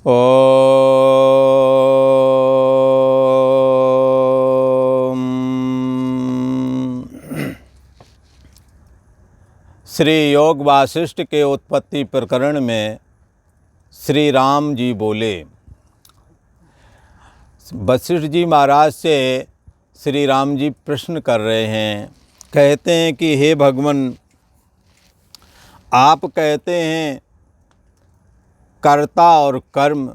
ओम। श्री योग वासिष्ठ के उत्पत्ति प्रकरण में श्री राम जी बोले। वशिष्ठ जी महाराज से श्री राम जी प्रश्न कर रहे हैं। कहते हैं कि हे भगवान, आप कहते हैं कर्ता और कर्म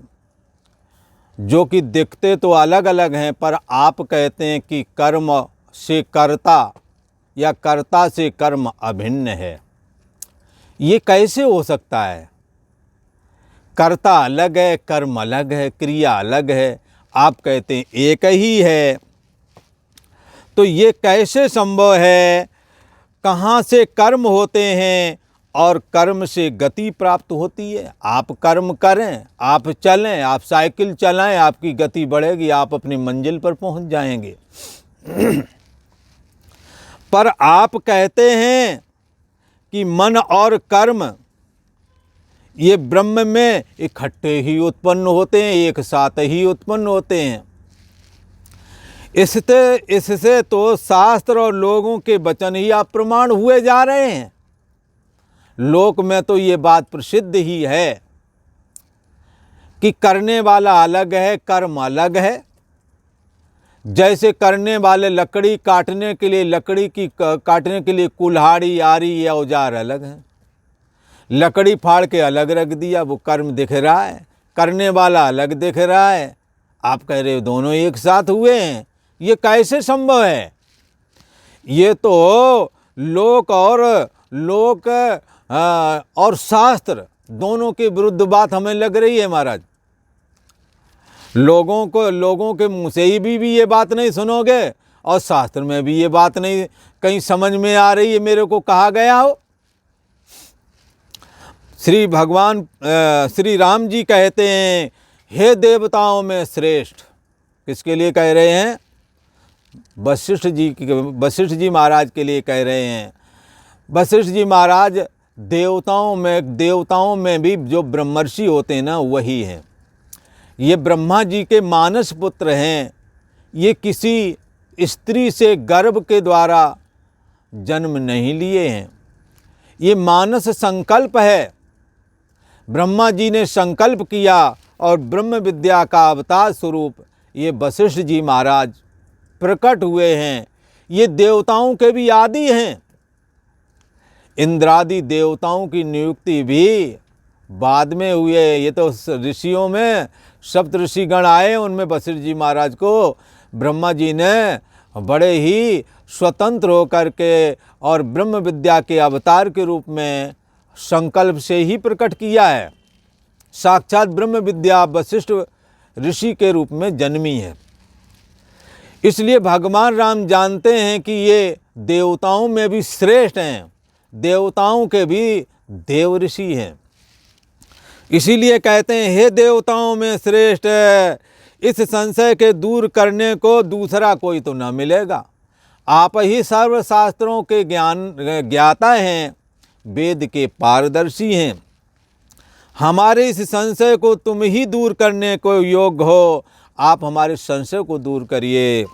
जो कि दिखते तो अलग अलग हैं, पर आप कहते हैं कि कर्म से कर्ता या कर्ता से कर्म अभिन्न है। ये कैसे हो सकता है? कर्ता अलग है, कर्म अलग है, क्रिया अलग है, आप कहते हैं एक ही है। तो ये कैसे संभव है? कहाँ से कर्म होते हैं और कर्म से गति प्राप्त होती है? आप कर्म करें, आप चलें, आप साइकिल चलाएं, आपकी गति बढ़ेगी, आप अपनी मंजिल पर पहुंच जाएंगे। पर आप कहते हैं कि मन और कर्म ये ब्रह्म में इकट्ठे ही उत्पन्न होते हैं, एक साथ ही उत्पन्न होते हैं। इससे तो शास्त्र और लोगों के वचन ही अप्रमाण हुए जा रहे हैं। लोक में तो ये बात प्रसिद्ध ही है कि करने वाला अलग है, कर्म अलग है। जैसे करने वाले लकड़ी काटने के लिए, लकड़ी की काटने के लिए कुल्हाड़ी, आरी या औजार अलग है। लकड़ी फाड़ के अलग रख दिया, वो कर्म दिख रहा है, करने वाला अलग दिख रहा है। आप कह रहे हो दोनों एक साथ हुए हैं। ये कैसे संभव है? ये तो लोक और शास्त्र दोनों के विरुद्ध बात हमें लग रही है महाराज। लोगों के मुँह से ही भी ये बात नहीं सुनोगे और शास्त्र में भी ये बात नहीं कहीं समझ में आ रही है मेरे को कहा गया हो। श्री राम जी कहते हैं, हे देवताओं में श्रेष्ठ। किसके लिए कह रहे हैं? वशिष्ठ जी महाराज के लिए कह रहे हैं। वशिष्ठ जी महाराज देवताओं में भी जो ब्रह्मर्षि होते हैं ना, वही हैं। ये ब्रह्मा जी के मानस पुत्र हैं। ये किसी स्त्री से गर्भ के द्वारा जन्म नहीं लिए हैं। ये मानस संकल्प है। ब्रह्मा जी ने संकल्प किया और ब्रह्म विद्या का अवतार स्वरूप ये वशिष्ठ जी महाराज प्रकट हुए हैं। ये देवताओं के भी आदि हैं। इंद्रादि देवताओं की नियुक्ति भी बाद में हुए। ये तो ऋषियों में सप्त ऋषिगण आए, उनमें वशिष्ठ जी महाराज को ब्रह्मा जी ने बड़े ही स्वतंत्र होकर के और ब्रह्म विद्या के अवतार के रूप में संकल्प से ही प्रकट किया है। साक्षात ब्रह्म विद्या वशिष्ठ ऋषि के रूप में जन्मी है। इसलिए भगवान राम जानते हैं कि ये देवताओं में भी श्रेष्ठ हैं, देवताओं के भी देव ऋषि हैं। इसीलिए कहते हैं, हे देवताओं में श्रेष्ठ, इस संशय के दूर करने को दूसरा कोई तो न मिलेगा। आप ही सर्वशास्त्रों के ज्ञाता हैं, वेद के पारदर्शी हैं। हमारे इस संशय को तुम ही दूर करने को योग्य हो। आप हमारे संशय को दूर करिए।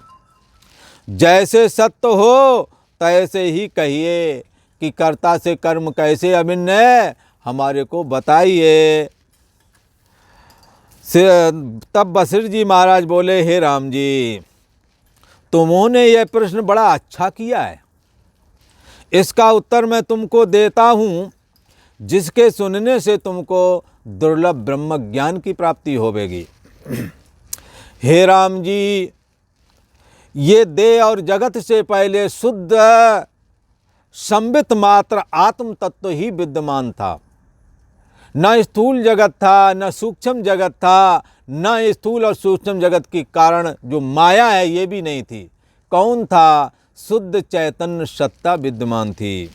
जैसे सत्य हो तैसे ही कहिए कि कर्ता से कर्म कैसे अभिन्न है, हमारे को बताइए। तब वशिष्ठ जी महाराज बोले, हे राम जी, तुमने यह प्रश्न बड़ा अच्छा किया है। इसका उत्तर मैं तुमको देता हूँ, जिसके सुनने से तुमको दुर्लभ ब्रह्म ज्ञान की प्राप्ति होवेगी। हे राम जी, ये देह और जगत से पहले शुद्ध संबित मात्र आत्म तत्व ही विद्यमान था। न स्थूल जगत था, न सूक्ष्म जगत था, न स्थूल और सूक्ष्म जगत के कारण जो माया है ये भी नहीं थी। कौन था? शुद्ध चैतन्य सत्ता विद्यमान थी।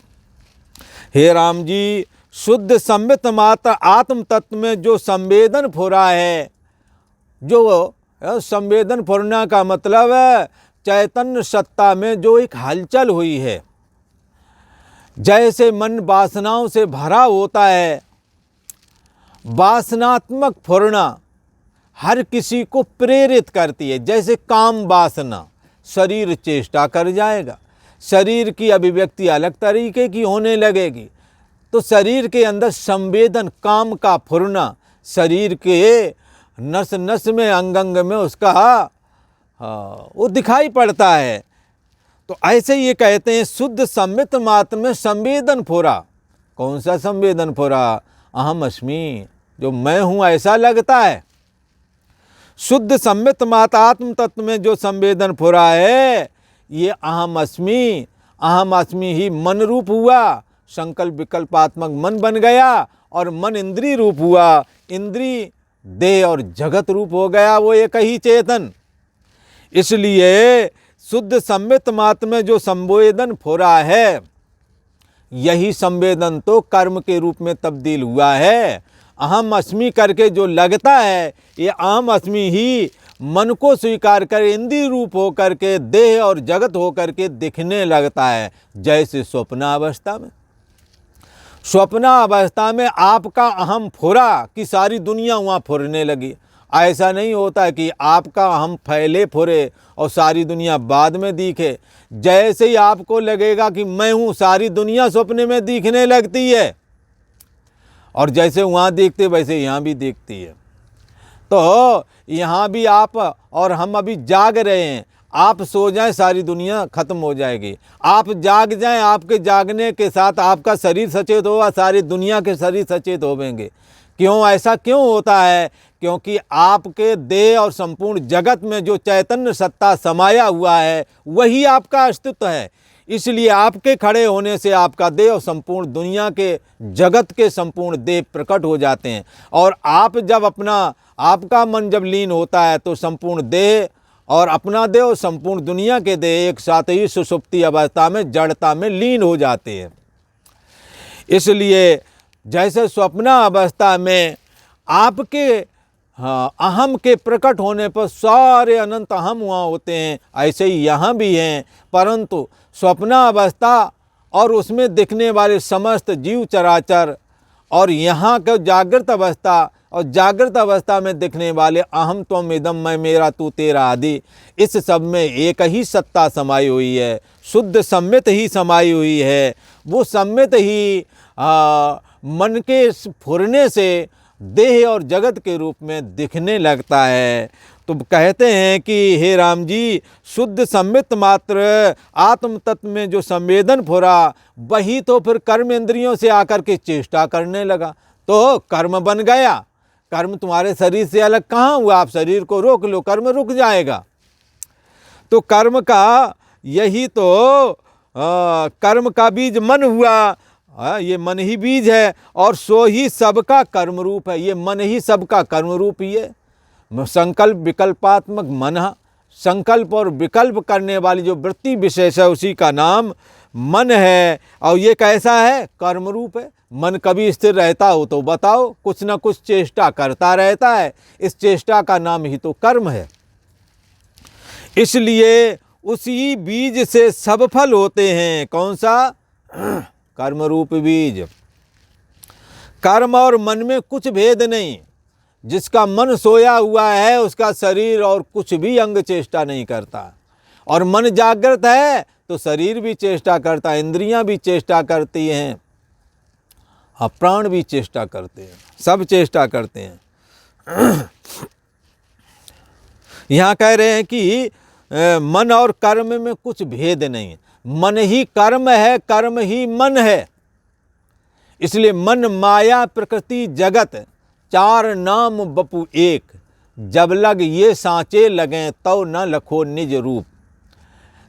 हे राम जी, शुद्ध संबित मात्र आत्म तत्व में जो संवेदन फुरा है, जो संवेदन फुरना का मतलब है चैतन्य सत्ता में जो एक हलचल हुई है। जैसे मन वासनाओं से भरा होता है, वासनात्मक फुरना हर किसी को प्रेरित करती है। जैसे काम वासना, शरीर चेष्टा कर जाएगा, शरीर की अभिव्यक्ति अलग तरीके की होने लगेगी, तो शरीर के अंदर संवेदन, काम का फुरना, शरीर के नस नस में, अंग अंग में उसका वो दिखाई पड़ता है। तो ऐसे ये कहते हैं शुद्ध संमित मात्र में संवेदन फुरा। कौन सा संवेदन फुरा? अहम अस्मि, जो मैं हूँ ऐसा लगता है। शुद्ध संमित मात्र आत्म तत्व में जो संवेदन फुरा है, ये अहम अस्मि ही मन रूप हुआ, संकल्प विकल्पात्मक मन बन गया, और मन इंद्रिय रूप हुआ, इंद्रिय देह और जगत रूप हो गया, वो एक ही चेतन। इसलिए शुद्ध संमित मात्र में जो संवेदन फुरा है, यही संवेदन तो कर्म के रूप में तब्दील हुआ है। अहम अस्मि करके जो लगता है, ये अहम अस्मि ही मन को स्वीकार कर इंद्रिय रूप हो करके, देह और जगत हो करके दिखने लगता है। जैसे स्वप्नावस्था में, स्वप्नावस्था में आपका अहम फुरा कि सारी दुनिया वहाँ फुरने लगी। ऐसा नहीं होता कि आपका अहम फैले फुरे और सारी दुनिया बाद में दिखे। जैसे ही आपको लगेगा कि मैं हूँ, सारी दुनिया सपने में दिखने लगती है, और जैसे वहाँ देखते वैसे यहाँ भी देखती है। तो यहाँ भी आप और हम अभी जाग रहे हैं, आप सो जाएं सारी दुनिया खत्म हो जाएगी, आप जाग जाएं, आपके जागने के साथ आपका शरीर सचेत होगा, सारी दुनिया के शरीर सचेत होवेंगे। क्यों? ऐसा क्यों होता है? क्योंकि आपके देह और संपूर्ण जगत में जो चैतन्य सत्ता समाया हुआ है, वही आपका अस्तित्व है। इसलिए आपके खड़े होने से आपका देह और संपूर्ण दुनिया के जगत के संपूर्ण देह प्रकट हो जाते हैं। और आप जब आपका मन जब लीन होता है, तो संपूर्ण देह और अपना देह और संपूर्ण दुनिया के देह एक साथ ही सुषुप्ति अवस्था में, जड़ता में लीन हो जाते हैं। इसलिए जैसे स्वप्न अवस्था में आपके अहम के प्रकट होने पर सारे अनंत अहम वहाँ होते हैं, ऐसे ही यहाँ भी हैं। परंतु स्वप्न अवस्था और उसमें दिखने वाले समस्त जीव चराचर, और यहाँ का जागृत अवस्था और जागृत अवस्था में दिखने वाले अहम त्वम इदम, मैं मेरा तू तेरा आदि, इस सब में एक ही सत्ता समाई हुई है, शुद्ध सम्मित ही समाई हुई है। वो सम्मित ही मन के फुरने से देह और जगत के रूप में दिखने लगता है। तो कहते हैं कि हे राम जी, शुद्ध सम्मित मात्र आत्म तत्व में जो संवेदन फुरा, वही तो फिर कर्म इंद्रियों से आकर के चेष्टा करने लगा, तो कर्म बन गया। कर्म तुम्हारे शरीर से अलग कहाँ हुआ? आप शरीर को रोक लो, कर्म रुक जाएगा। तो कर्म का यही तो कर्म का बीज मन हुआ, ये मन ही बीज है, और सो ही सबका कर्म रूप है। ये मन ही सबका कर्म रूप ही है। संकल्प विकल्पात्मक मन, संकल्प और विकल्प करने वाली जो वृत्ति विशेष है, उसी का नाम मन है। और ये कैसा है? कर्म रूप है। मन कभी स्थिर रहता हो तो बताओ? कुछ ना कुछ चेष्टा करता रहता है। इस चेष्टा का नाम ही तो कर्म है। इसलिए उसी बीज से सब फल होते हैं। कौन सा? कर्म रूप बीज। कर्म और मन में कुछ भेद नहीं। जिसका मन सोया हुआ है, उसका शरीर और कुछ भी अंग चेष्टा नहीं करता, और मन जागृत है तो शरीर भी चेष्टा करता है, इंद्रियां भी चेष्टा करती हैं, प्राण भी चेष्टा करते हैं, सब चेष्टा करते हैं। यहाँ कह रहे हैं कि मन और कर्म में कुछ भेद नहीं, मन ही कर्म है, कर्म ही मन है। इसलिए मन माया प्रकृति जगत चार नाम बपू एक, जब लग ये सांचे लगें तो न लखो निज रूप।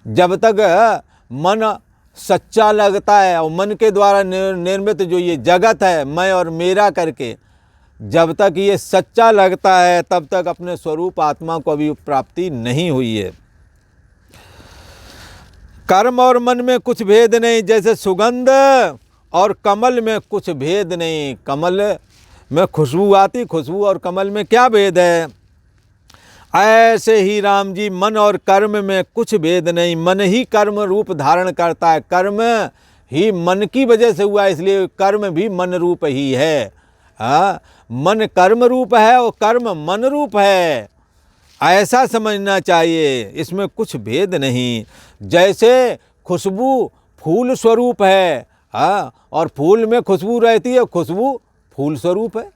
जब तक मन सच्चा लगता है और मन के द्वारा निर्मित जो ये जगत है, मैं और मेरा करके, जब तक ये सच्चा लगता है, तब तक अपने स्वरूप आत्मा को अभी प्राप्ति नहीं हुई है। कर्म और मन में कुछ भेद नहीं, जैसे सुगंध और कमल में कुछ भेद नहीं। कमल में खुशबू आती, खुशबू और कमल में क्या भेद है? ऐसे ही राम जी, मन और कर्म में कुछ भेद नहीं। मन ही कर्म रूप धारण करता है, कर्म ही मन की वजह से हुआ, इसलिए कर्म भी मन रूप ही है। हाँ, मन कर्म रूप है और कर्म मन रूप है, ऐसा समझना चाहिए। इसमें कुछ भेद नहीं। जैसे खुशबू फूल स्वरूप है, हाँ, और फूल में खुशबू रहती है, खुशबू फूल स्वरूप है।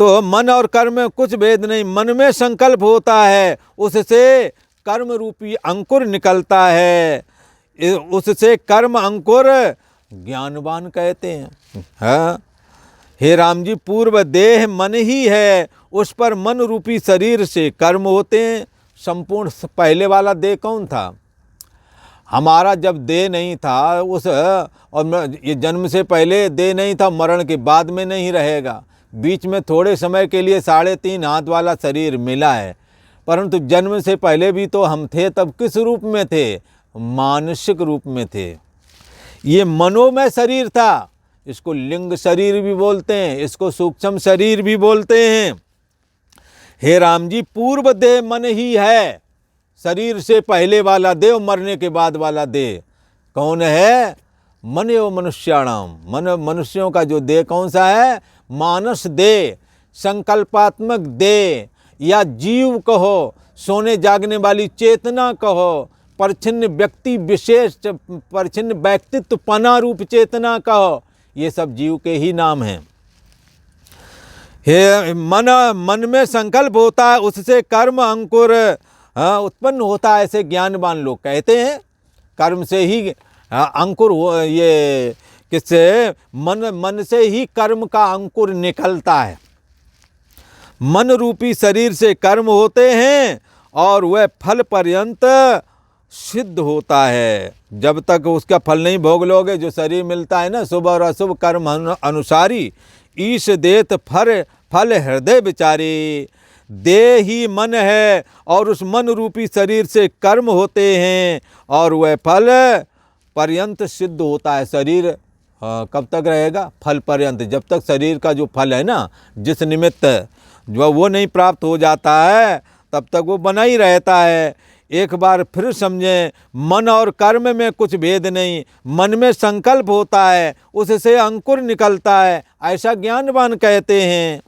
तो मन और कर्म में कुछ भेद नहीं। मन में संकल्प होता है, उससे कर्म रूपी अंकुर निकलता है, उससे कर्म अंकुर ज्ञानवान कहते हैं। हाँ, हे राम जी, पूर्व देह मन ही है, उस पर मन रूपी शरीर से कर्म होते हैं। संपूर्ण पहले वाला देह कौन था? हमारा जब देह नहीं था, उस और ये जन्म से पहले देह नहीं था, मरण के बाद में नहीं रहेगा। बीच में थोड़े समय के लिए 3.5 हाथ वाला शरीर मिला है, परंतु जन्म से पहले भी तो हम थे। तब किस रूप में थे? मानसिक रूप में थे। ये मनोमय शरीर था। इसको लिंग शरीर भी बोलते हैं, इसको सूक्ष्म शरीर भी बोलते हैं। हे राम जी, पूर्व देह मन ही है, शरीर से पहले वाला देह, मरने के बाद वाला देह कौन है? मन एवं मनुष्याणाम, मनुष्यों का जो देह कौन सा है? मानस देह, संकल्पात्मक देह, या जीव कहो, सोने जागने वाली चेतना कहो, परछिन्न व्यक्ति विशेष, परछिन्न व्यक्तित्व पना रूप चेतना कहो, ये सब जीव के ही नाम हैं। हे मन में संकल्प होता है, उससे कर्म अंकुर उत्पन्न होता है, ऐसे ज्ञानवान लोग कहते हैं। कर्म से ही अंकुर हो, ये किससे? मन से ही कर्म का अंकुर निकलता है। मन रूपी शरीर से कर्म होते हैं और वह फल पर्यंत सिद्ध होता है। जब तक उसका फल नहीं भोग लोगे, जो शरीर मिलता है ना, शुभ और अशुभ कर्म अनुसारी, ईश देत फल हृदय विचारी। देह ही मन है और उस मन रूपी शरीर से कर्म होते हैं और वह फल पर्यंत सिद्ध होता है। शरीर कब तक रहेगा? फल पर्यंत। जब तक शरीर का जो फल है ना, जिस निमित्त जो वो नहीं प्राप्त हो जाता है, तब तक वो बना ही रहता है। एक बार फिर समझें, मन और कर्म में कुछ भेद नहीं। मन में संकल्प होता है, उससे अंकुर निकलता है, ऐसा ज्ञानवान कहते हैं।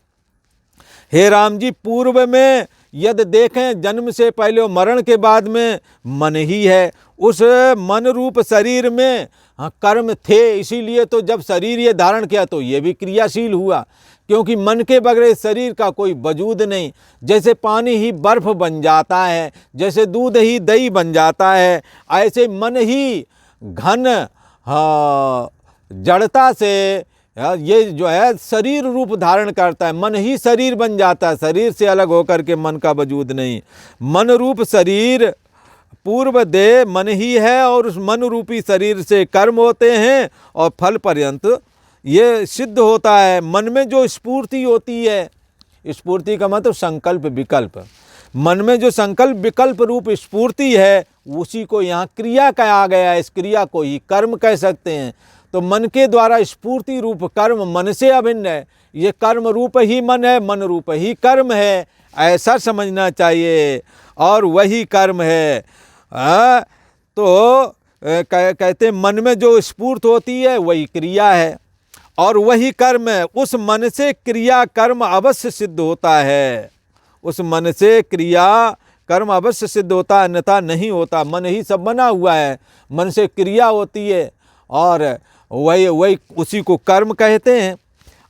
हे राम जी, पूर्व में यदि देखें, जन्म से पहले और मरण के बाद में मन ही है। उस मन रूप शरीर में कर्म थे, इसीलिए तो जब शरीर ये धारण किया तो ये भी क्रियाशील हुआ, क्योंकि मन के बगैर शरीर का कोई वजूद नहीं। जैसे पानी ही बर्फ बन जाता है, जैसे दूध ही दही बन जाता है, ऐसे मन ही घन जड़ता से ये जो है शरीर रूप धारण करता है। मन ही शरीर बन जाता है, शरीर से अलग होकर के मन का वजूद नहीं। मन रूप शरीर, पूर्व देह मन ही है और उस मन रूपी शरीर से कर्म होते हैं और फल पर्यंत ये सिद्ध होता है। मन में जो स्फूर्ति होती है, स्फूर्ति का मतलब संकल्प विकल्प, मन में जो संकल्प विकल्प रूप स्फूर्ति है, उसी को यहाँ क्रिया कहा गया है। इस क्रिया को ही कर्म कह सकते हैं। तो मन के द्वारा स्फूर्ति रूप कर्म मन से अभिन्न है। ये कर्म रूप ही मन है, मन रूप ही कर्म है, ऐसा समझना चाहिए। और वही कर्म है। तो कहते मन में जो स्फूर्त होती है वही क्रिया है और वही कर्म है। उस मन से क्रिया कर्म अवश्य सिद्ध होता है। उस मन से क्रिया कर्म अवश्य सिद्ध होता है, अन्यथा नहीं होता। मन ही सब बना हुआ है, मन से क्रिया होती है और वही उसी को कर्म कहते हैं।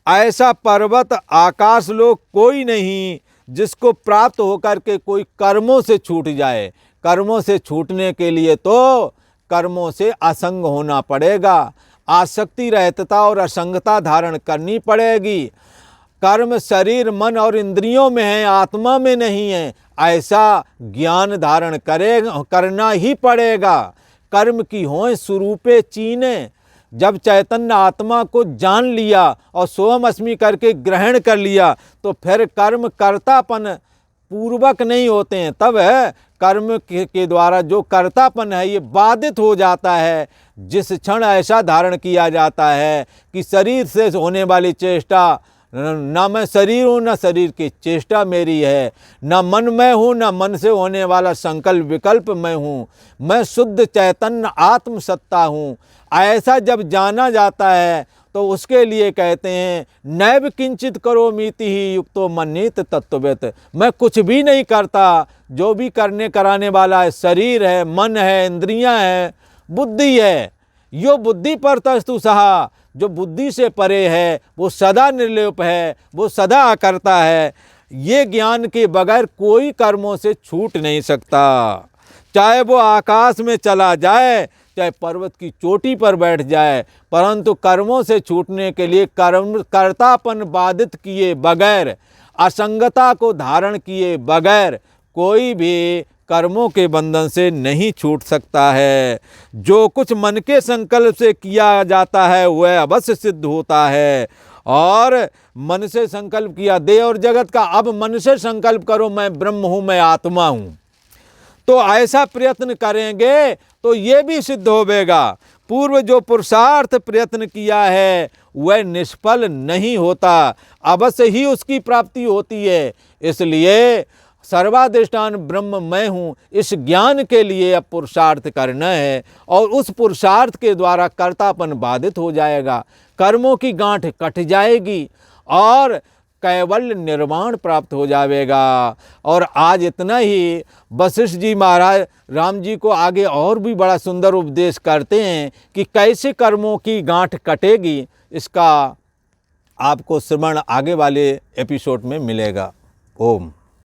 ऐसा पर्वत आकाश लोक कोई नहीं जिसको प्राप्त होकर के कोई कर्मों से छूट जाए। कर्मों से छूटने के लिए तो कर्मों से असंग होना पड़ेगा, आसक्ति रहतता और असंगता धारण करनी पड़ेगी। कर्म शरीर मन और इंद्रियों में है, आत्मा में नहीं है, ऐसा ज्ञान धारण करना ही पड़ेगा। कर्म की हों स्वरूपे चीने। जब चैतन्य आत्मा को जान लिया और सोहम अस्मि करके ग्रहण कर लिया, तो फिर कर्म कर्तापन पूर्वक नहीं होते हैं। तब कर्म के द्वारा जो कर्तापन है ये बाधित हो जाता है। जिस क्षण ऐसा धारण किया जाता है कि शरीर से होने वाली चेष्टा, ना मैं शरीर हूँ, ना शरीर की चेष्टा मेरी है, ना मन मैं हूँ, ना मन से होने वाला संकल्प विकल्प मैं हूँ, मैं शुद्ध चैतन्य आत्म सत्ता हूँ, ऐसा जब जाना जाता है तो उसके लिए कहते हैं नैव किंचित करोमीति ही युक्तो मन्येत तत्त्ववेत्। मैं कुछ भी नहीं करता, जो भी करने कराने वाला है शरीर है, मन है, इंद्रियां है, बुद्धि है। यो बुद्धि परतस्तु सहा, जो बुद्धि से परे है वो सदा निर्लेप है, वो सदा करता है। ये ज्ञान के बगैर कोई कर्मों से छूट नहीं सकता। चाहे वो आकाश में चला जाए, चाहे पर्वत की चोटी पर बैठ जाए, परंतु कर्मों से छूटने के लिए कर्तापन बाधित किए बगैर, असंगता को धारण किए बगैर कोई भी कर्मों के बंधन से नहीं छूट सकता है। जो कुछ मन के संकल्प से किया जाता है वह अवश्य सिद्ध होता है। और मन से संकल्प किया, देह और जगत का, अब मन से संकल्प करो मैं ब्रह्म हूँ, मैं आत्मा हूँ, तो ऐसा प्रयत्न करेंगे तो ये भी सिद्ध होवेगा। पूर्व जो पुरुषार्थ प्रयत्न किया है वह निष्फल नहीं होता, अवश्य ही उसकी प्राप्ति होती है। इसलिए सर्वाधिष्ठान ब्रह्म मैं हूँ, इस ज्ञान के लिए अब पुरुषार्थ करना है, और उस पुरुषार्थ के द्वारा कर्तापन बाधित हो जाएगा, कर्मों की गांठ कट जाएगी और कैवल्य निर्वाण प्राप्त हो जाएगा। और आज इतना ही। वशिष्ठ जी महाराज राम जी को आगे और भी बड़ा सुंदर उपदेश करते हैं कि कैसे कर्मों की गांठ कटेगी। इसका आपको श्रवण आगे वाले एपिसोड में मिलेगा। ओम।